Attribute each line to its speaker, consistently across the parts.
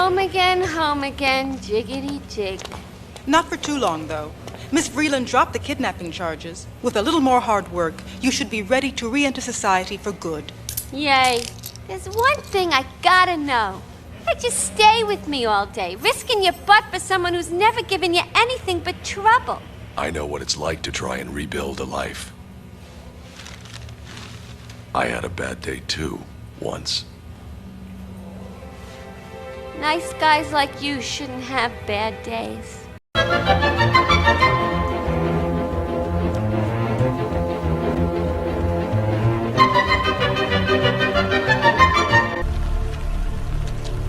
Speaker 1: home again, jiggity jig.
Speaker 2: Not for too long, though. Miss Vreeland dropped the kidnapping charges. With a little more hard work, you should be ready to re-enter society for good.
Speaker 1: Yay. There's one thing I gotta know. Why'd you stay with me all day, risking your butt for someone who's never given you anything but trouble?
Speaker 3: I know what it's like to try and rebuild a life. I had a bad day too, once.
Speaker 1: Nice guys like you shouldn't have bad days.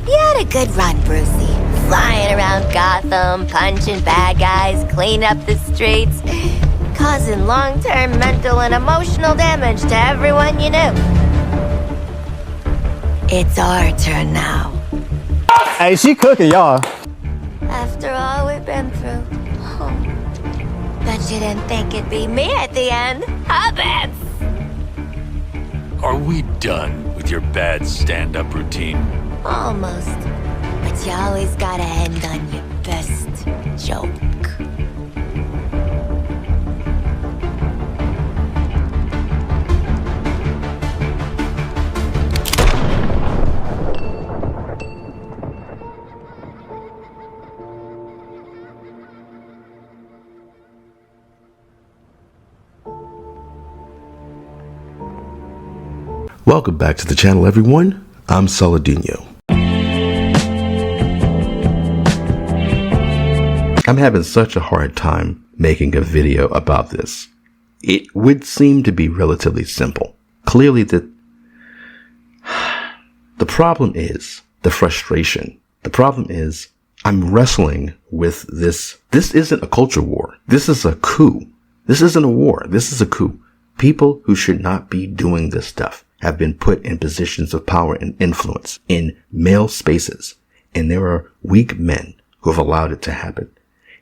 Speaker 4: You had a good run, Brucey. Flying around Gotham, punching bad guys, cleaning up the streets, causing long-term mental and emotional damage to everyone you knew. It's our turn now.
Speaker 5: Hey, she cooking, y'all.
Speaker 4: After all we've been through. Bet you didn't think it'd be me at the end, huh, Vince?
Speaker 6: Are we done with your bad stand-up routine?
Speaker 4: Almost. But you always gotta end on your best joke.
Speaker 7: Welcome back to the channel, everyone. I'm Saladino. I'm having such a hard time making a video about this. It would seem to be relatively simple. Clearly the problem is the frustration. The problem is I'm wrestling with this. This isn't a culture war. This is a coup. This isn't a war. This is a coup. People who should not be doing this stuff have been put in positions of power and influence in male spaces. And there are weak men who have allowed it to happen.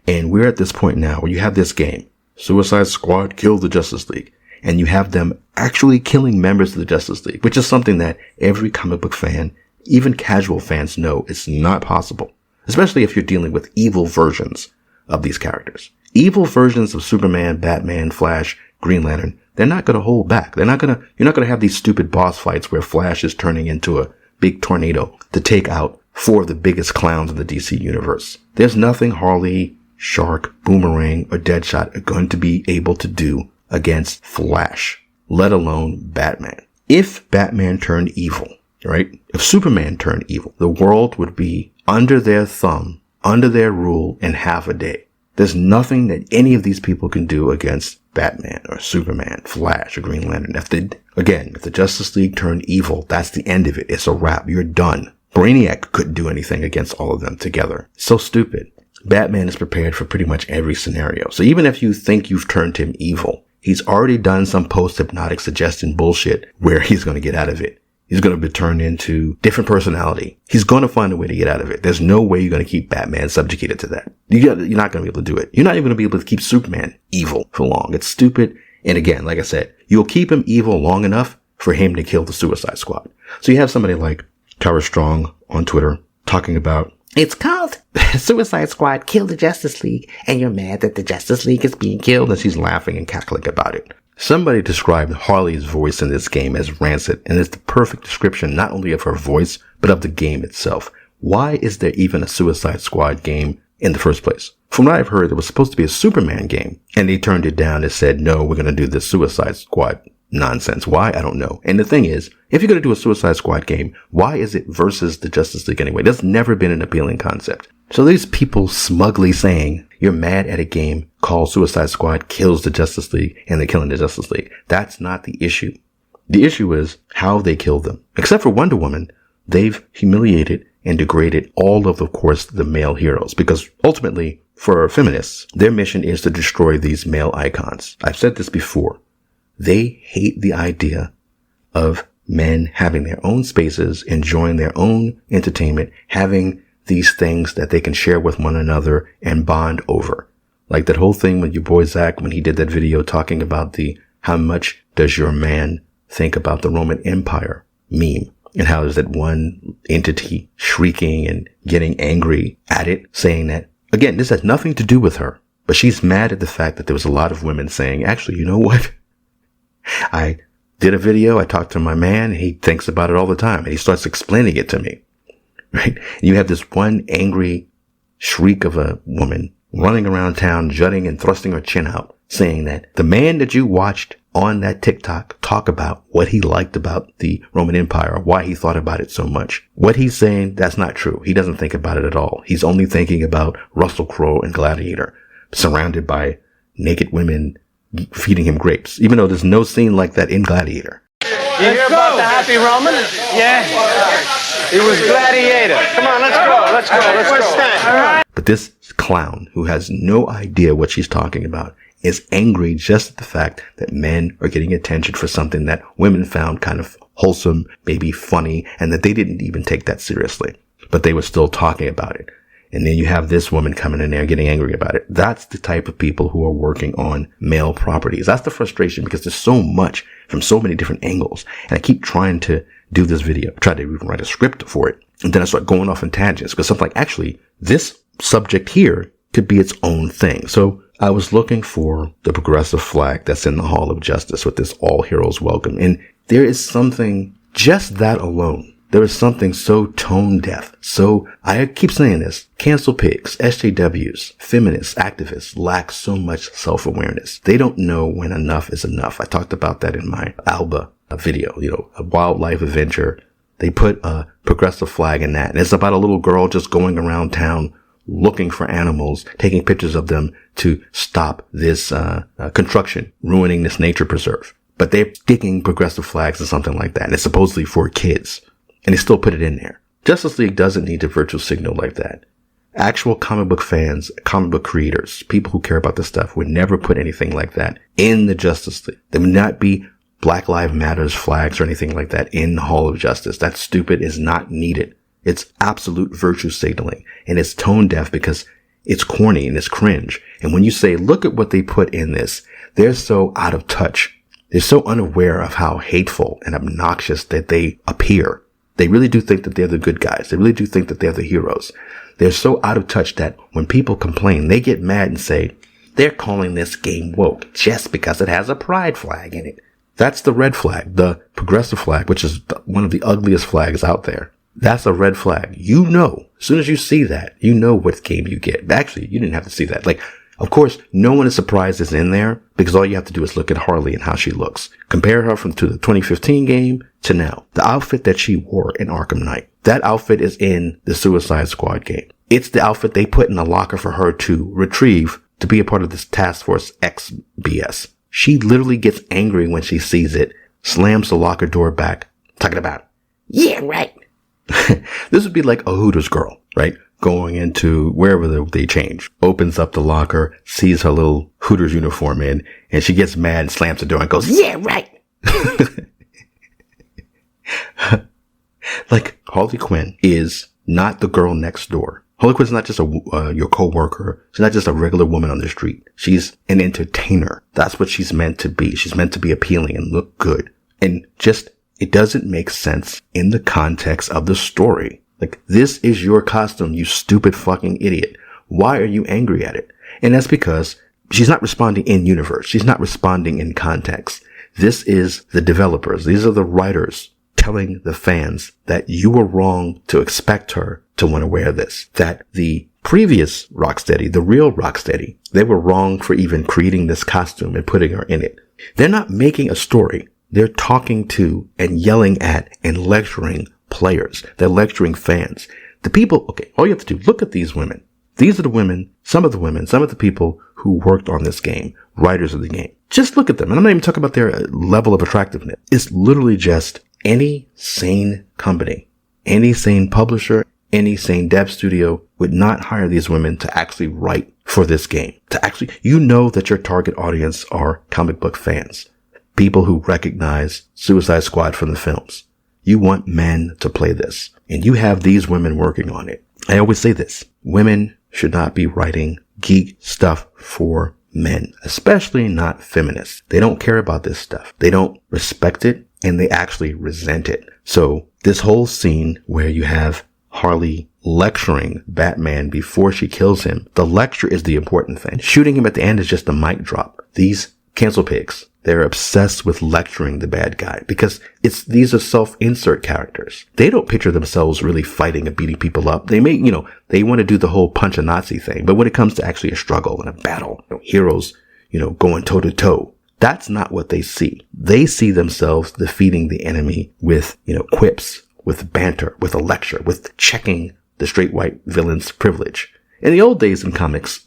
Speaker 7: And we're at this point now where you have this game, Suicide Squad Kill the Justice League, and you have them actually killing members of the Justice League, which is something that every comic book fan, even casual fans, know it's not possible, especially if you're dealing with evil versions of these characters. Evil versions of Superman, Batman, Flash, Green Lantern, they're not going to hold back. You're not going to have these stupid boss fights where Flash is turning into a big tornado to take out four of the biggest clowns in the DC universe. There's nothing Harley, Shark, Boomerang, or Deadshot are going to be able to do against Flash, let alone Batman. If Batman turned evil, right? If Superman turned evil, the world would be under their thumb, under their rule in half a day. There's nothing that any of these people can do against Batman or Superman, Flash, or Green Lantern. If the Justice League turned evil, that's the end of it. It's a wrap. You're done. Brainiac couldn't do anything against all of them together. So stupid. Batman is prepared for pretty much every scenario. So even if you think you've turned him evil, he's already done some post-hypnotic suggestion bullshit where he's going to get out of it. He's going to be turned into different personality. He's going to find a way to get out of it. There's no way you're going to keep Batman subjugated to that. You're not going to be able to do it. You're not even going to be able to keep Superman evil for long. It's stupid. And again, like I said, you'll keep him evil long enough for him to kill the Suicide Squad. So you have somebody like Tara Strong on Twitter talking about, it's called Suicide Squad Kill the Justice League, and you're mad that the Justice League is being killed, and she's laughing and cackling about it. Somebody described Harley's voice in this game as rancid, and it's the perfect description not only of her voice, but of the game itself. Why is there even a Suicide Squad game in the first place? From what I've heard, there was supposed to be a Superman game, and they turned it down and said, no, we're going to do this Suicide Squad nonsense. Why? I don't know. And the thing is, if you're going to do a Suicide Squad game, why is it versus the Justice League anyway? That's never been an appealing concept. So these people smugly saying you're mad at a game called Suicide Squad Kills the Justice League and they're killing the Justice League. That's not the issue. The issue is how they killed them. Except for Wonder Woman, they've humiliated and degraded all of course, the male heroes. Because ultimately, for feminists, their mission is to destroy these male icons. I've said this before. They hate the idea of men having their own spaces, enjoying their own entertainment, having these things that they can share with one another and bond over. Like that whole thing with your boy Zach when he did that video talking about how much does your man think about the Roman Empire meme. and how there's that one entity shrieking and getting angry at it, saying that, again, this has nothing to do with her, but she's mad at the fact that there was a lot of women saying, actually, you know what? I did a video, I talked to my man, and he thinks about it all the time, and he starts explaining it to me, right? And you have this one angry shriek of a woman running around town, jutting and thrusting her chin out, saying that the man that you watched on that TikTok talk about what he liked about the Roman Empire, why he thought about it so much. What he's saying, that's not true. He doesn't think about it at all. He's only thinking about Russell Crowe and Gladiator, surrounded by naked women feeding him grapes, even though there's no scene like that in Gladiator.
Speaker 8: You hear about the Happy Roman? Yeah. He was Gladiator. Come on, let's go. Let's go. Let's go. All right.
Speaker 7: But this clown who has no idea what she's talking about is angry just at the fact that men are getting attention for something that women found kind of wholesome, maybe funny, and that they didn't even take that seriously. But they were still talking about it. And then you have this woman coming in there getting angry about it. That's the type of people who are working on male properties. That's the frustration, because there's so much from so many different angles. And I keep trying to do this video. I tried to even write a script for it. And then I start going off in tangents because I'm like, actually, this subject here could be its own thing. So I was looking for the progressive flag that's in the Hall of Justice with this all heroes welcome. And there is something, just that alone, there is something so tone deaf. So I keep saying this, cancel pigs, SJWs, feminists, activists lack so much self-awareness. They don't know when enough is enough. I talked about that in my Alba video, a wildlife adventure. They put a progressive flag in that. And it's about a little girl just going around town looking for animals, taking pictures of them to stop this construction, ruining this nature preserve. But they're sticking progressive flags or something like that. And it's supposedly for kids. And they still put it in there. Justice League doesn't need to virtual signal like that. Actual comic book fans, comic book creators, people who care about this stuff would never put anything like that in the Justice League. There would not be Black Lives Matters flags or anything like that in the Hall of Justice. That stupid is not needed. It's absolute virtue signaling, and it's tone deaf because it's corny and it's cringe. And when you say, look at what they put in this, they're so out of touch. They're so unaware of how hateful and obnoxious that they appear. They really do think that they're the good guys. They really do think that they're the heroes. They're so out of touch that when people complain, they get mad and say, they're calling this game woke just because it has a pride flag in it. That's the red flag, the progressive flag, which is one of the ugliest flags out there. That's a red flag. You know, as soon as you see that, you know what game you get. Actually, you didn't have to see that. Of course, no one is surprised it's in there because all you have to do is look at Harley and how she looks. Compare her to the 2015 game to now. The outfit that she wore in Arkham Knight, that outfit is in the Suicide Squad game. It's the outfit they put in the locker for her to retrieve to be a part of this Task Force X BS. She literally gets angry when she sees it, slams the locker door back, talking about, yeah, right. This would be like a Hooters girl, right? Going into wherever they change, opens up the locker, sees her little Hooters uniform in, and she gets mad and slams the door and goes, yeah, right. Like, Harley Quinn is not the girl next door. Harley Quinn's not just your coworker. She's not just a regular woman on the street. She's an entertainer. That's what she's meant to be. She's meant to be appealing and look good. And just, it doesn't make sense in the context of the story. Like, this is your costume, you stupid fucking idiot. Why are you angry at it? And that's because she's not responding in universe. She's not responding in context. This is the developers. These are the writers telling the fans that you were wrong to expect her to want to wear this. That the previous Rocksteady, the real Rocksteady, they were wrong for even creating this costume and putting her in it. They're not making a story. They're talking to and yelling at and lecturing players. They're lecturing fans. The people, okay, all you have to do, look at these women. These are the women, some of the people who worked on this game, writers of the game. Just look at them. And I'm not even talking about their level of attractiveness. It's literally just any sane company, any sane publisher, any sane dev studio would not hire these women to actually write for this game. To actually, you know that your target audience are comic book fans. People who recognize Suicide Squad from the films. You want men to play this. And you have these women working on it. I always say this. Women should not be writing geek stuff for men. Especially not feminists. They don't care about this stuff. They don't respect it. and they actually resent it. So this whole scene where you have Harley lecturing Batman before she kills him, the lecture is the important thing. Shooting him at the end is just a mic drop. These cancel pigs, they're obsessed with lecturing the bad guy because these are self-insert characters. They don't picture themselves really fighting and beating people up. They may, they want to do the whole punch a Nazi thing. But when it comes to actually a struggle and a battle, heroes, going toe to toe, that's not what they see. They see themselves defeating the enemy with, quips, with banter, with a lecture, with checking the straight white villain's privilege. In the old days in comics,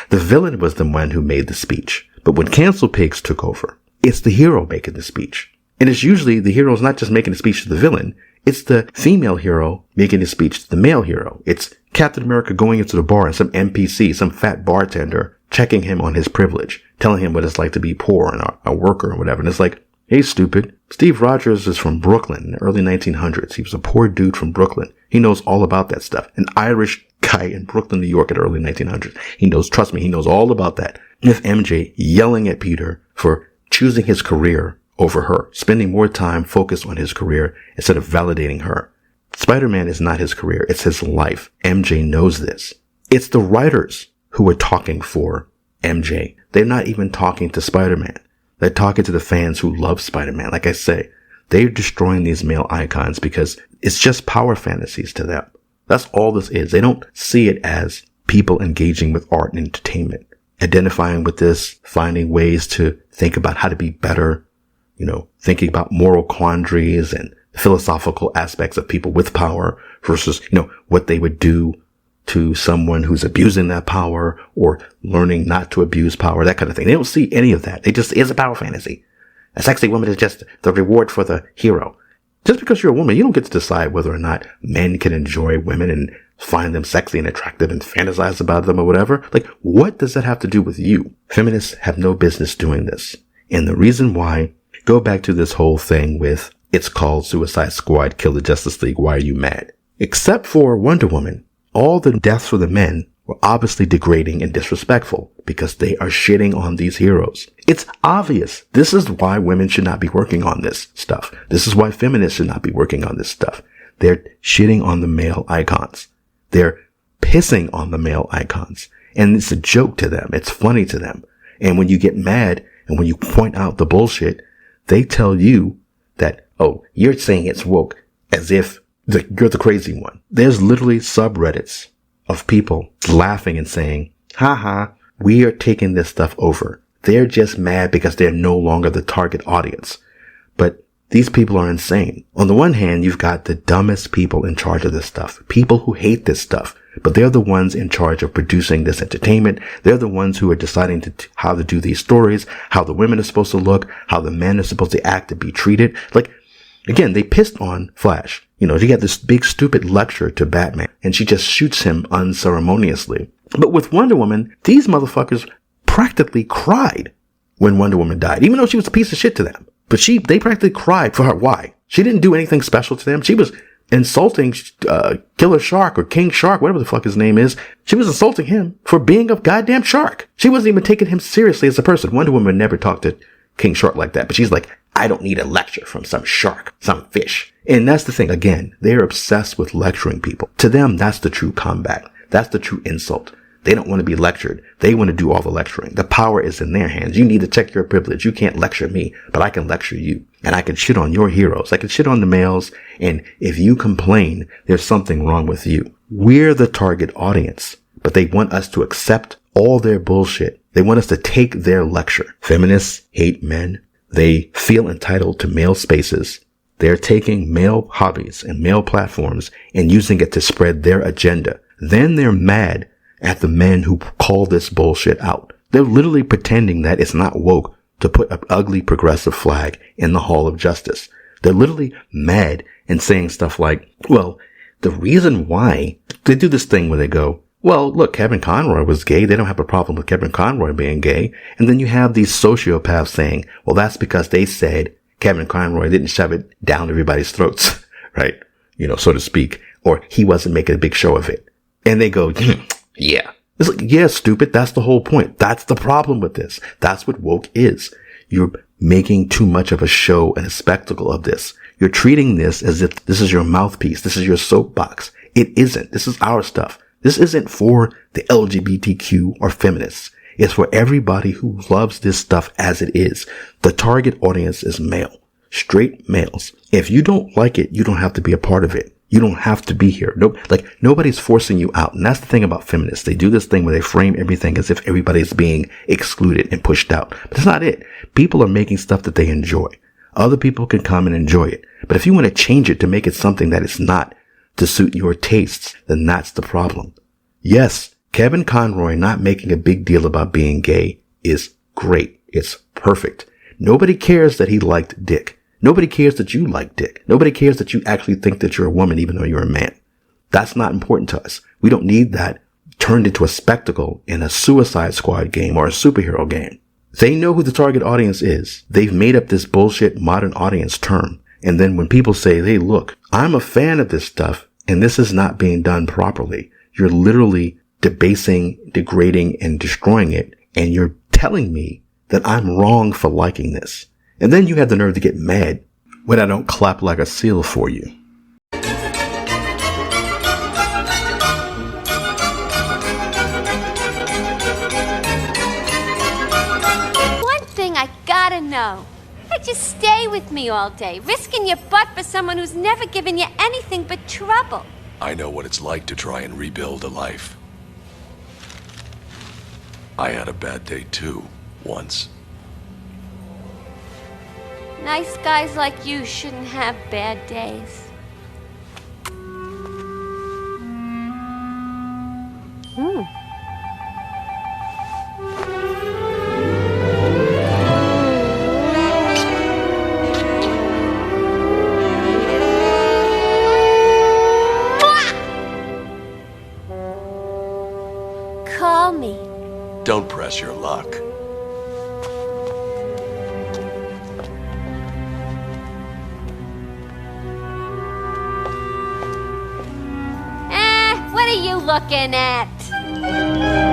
Speaker 7: the villain was the one who made the speech. But when cancel pigs took over, it's the hero making the speech. And it's usually the hero's not just making a speech to the villain. It's the female hero making a speech to the male hero. It's Captain America going into the bar and some NPC, some fat bartender, checking him on his privilege, telling him what it's like to be poor and a worker or whatever. And it's like, hey, stupid. Steve Rogers is from Brooklyn in the early 1900s. He was a poor dude from Brooklyn. He knows all about that stuff. An Irish guy in Brooklyn, New York in the early 1900s. He knows, trust me, he knows all about that. If MJ yelling at Peter for choosing his career over her, spending more time focused on his career instead of validating her. Spider-Man is not his career. It's his life. MJ knows this. It's the writers who are talking for MJ. They're not even talking to Spider-Man. They're talking to the fans who love Spider-Man. Like I say, they're destroying these male icons because it's just power fantasies to them. That's all this is. They don't see it as people engaging with art and entertainment, identifying with this, finding ways to think about how to be better, thinking about moral quandaries and philosophical aspects of people with power versus, what they would do to someone who's abusing that power or learning not to abuse power, that kind of thing. They don't see any of that. It's a power fantasy. A sexy woman is just the reward for the hero. Just because you're a woman, you don't get to decide whether or not men can enjoy women and find them sexy and attractive and fantasize about them or whatever. Like, what does that have to do with you? Feminists have no business doing this. And the reason why, go back to this whole thing with, it's called Suicide Squad, Kill the Justice League, why are you mad? Except for Wonder Woman, all the deaths for the men were obviously degrading and disrespectful because they are shitting on these heroes. It's obvious. This is why women should not be working on this stuff. This is why feminists should not be working on this stuff. They're shitting on the male icons. They're pissing on the male icons. And it's a joke to them. It's funny to them. And when you get mad and when you point out the bullshit, they tell you that, oh, you're saying it's woke as if you're the crazy one. There's literally subreddits of people laughing and saying, haha, we are taking this stuff over. They're just mad because they're no longer the target audience. But these people are insane. On the one hand, you've got the dumbest people in charge of this stuff. People who hate this stuff. But they're the ones in charge of producing this entertainment. They're the ones who are deciding how to do these stories, how the women are supposed to look, how the men are supposed to act and be treated. Like, again, they pissed on Flash. She got this big stupid lecture to Batman and she just shoots him unceremoniously. But with Wonder Woman, these motherfuckers practically cried when Wonder Woman died, even though she was a piece of shit to them. But they practically cried for her. Why? She didn't do anything special to them. She was insulting Killer Shark or King Shark, whatever the fuck his name is. She was insulting him for being a goddamn shark. She wasn't even taking him seriously as a person. Wonder Woman never talked to King Shark like that. But she's like, I don't need a lecture from some shark, some fish. And that's the thing. Again, they're obsessed with lecturing people. To them, that's the true combat. That's the true insult. They don't want to be lectured. They want to do all the lecturing. The power is in their hands. You need to check your privilege. You can't lecture me, but I can lecture you. And I can shit on your heroes. I can shit on the males. And if you complain, there's something wrong with you. We're the target audience, but they want us to accept all their bullshit. They want us to take their lecture. Feminists hate men. They feel entitled to male spaces. They're taking male hobbies and male platforms and using it to spread their agenda. Then they're mad at the men who call this bullshit out. They're literally pretending that it's not woke to put an ugly progressive flag in the Hall of Justice. They're literally mad and saying stuff like, well, the reason why they do this thing where they go, well, look, Kevin Conroy was gay. They don't have a problem with Kevin Conroy being gay. And then you have these sociopaths saying, well, that's because they said Kevin Conroy didn't shove it down everybody's throats, right? So to speak, or he wasn't making a big show of it. And they go, yeah. It's like, yeah, stupid. That's the whole point. That's the problem with this. That's what woke is. You're making too much of a show and a spectacle of this. You're treating this as if this is your mouthpiece. This is your soapbox. It isn't. This is our stuff. This isn't for the LGBTQ or feminists. It's for everybody who loves this stuff as it is. The target audience is male, straight males. If you don't like it, you don't have to be a part of it. You don't have to be here. Nobody's forcing you out. And that's the thing about feminists. They do this thing where they frame everything as if everybody's being excluded and pushed out. But that's not it. People are making stuff that they enjoy. Other people can come and enjoy it. But if you want to change it to make it something that it's not to suit your tastes, then that's the problem. Yes, Kevin Conroy not making a big deal about being gay is great. It's perfect. Nobody cares that he liked Dick. Nobody cares that you like Dick. Nobody cares that you actually think that you're a woman even though you're a man. That's not important to us. We don't need that turned into a spectacle in a Suicide Squad game or a superhero game. They know who the target audience is. They've made up this bullshit modern audience term. And then when people say, hey, look, I'm a fan of this stuff and this is not being done properly, you're literally debasing, degrading, and destroying it. And you're telling me that I'm wrong for liking this. And then you have the nerve to get mad when I don't clap like a seal for you.
Speaker 1: One thing I gotta know. How'd you stay with me all day, risking your butt for someone who's never given you anything but trouble?
Speaker 3: I know what it's like to try and rebuild a life. I had a bad day too, once.
Speaker 1: Nice guys like you shouldn't have bad days. Call me.
Speaker 3: Don't press your luck.
Speaker 1: What are you looking at?